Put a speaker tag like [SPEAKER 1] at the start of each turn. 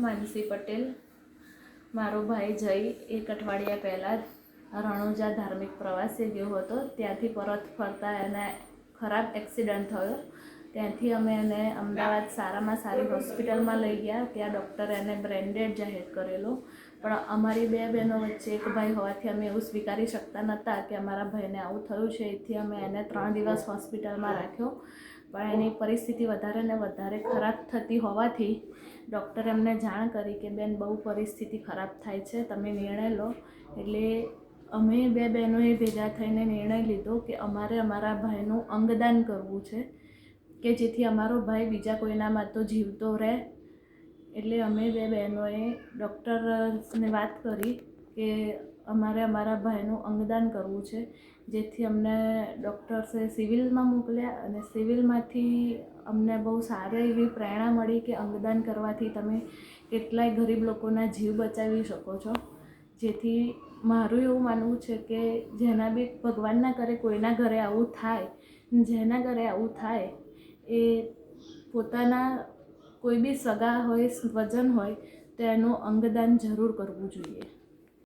[SPEAKER 1] માનસી પટેલ, મારો ભાઈ જય 1 અઠવાડિયા પહેલાં રણુજા ધાર્મિક પ્રવાસે ગયો હતો. ત્યાંથી પરત ફરતા એને ખરાબ એક્સિડન્ટ થયો. ત્યાંથી અમે એને અમદાવાદ સારામાં સારી હોસ્પિટલમાં લઈ ગયા. ત્યાં ડૉક્ટરે એને બ્રેન્ડેડ જાહેર કરેલો. પણ અમારી બે બહેનો વચ્ચે એક ભાઈ હોવાથી અમે એવું સ્વીકારી શકતા નહોતા કે અમારા ભાઈને આવું થયું છે. એથી અમે એને 3 દિવસ હોસ્પિટલમાં રાખ્યો. પણ એની પરિસ્થિતિ વધારે ને વધારે ખરાબ થતી હોવાથી ડૉક્ટરે એમને જાણ કરી કે બેન બહુ પરિસ્થિતિ ખરાબ થાય છે, તમે નિર્ણય લો. એટલે અમે બે બહેનોએ ભેગા થઈને નિર્ણય લીધો કે અમારે અમારા ભાઈનું અંગદાન કરવું છે કે જેથી અમારો ભાઈ બીજા કોઈનામાં તો જીવતો રહે. એટલે અમે બે બહેનોએ ડૉક્ટરને વાત કરી કે અમારે અમારા ભાઈનું અંગદાન કરવું છે. જેથી અમને ડૉક્ટર્સે સિવિલમાં મોકલ્યા અને સિવિલમાંથી અમને બહુ સારી એવી પ્રેરણા મળી કે અંગદાન કરવાથી તમે કેટલાય ગરીબ લોકોના જીવ બચાવી શકો છો. જેથી મારું એવું માનવું છે કે જેના બી ભગવાન ના કરે કોઈના ઘરે આવું થાય, જેના ઘરે આવું થાય એ પોતાના કોઈ બી સગા હોય, સ્વજન હોય તો એનું અંગદાન જરૂર કરવું જોઈએ.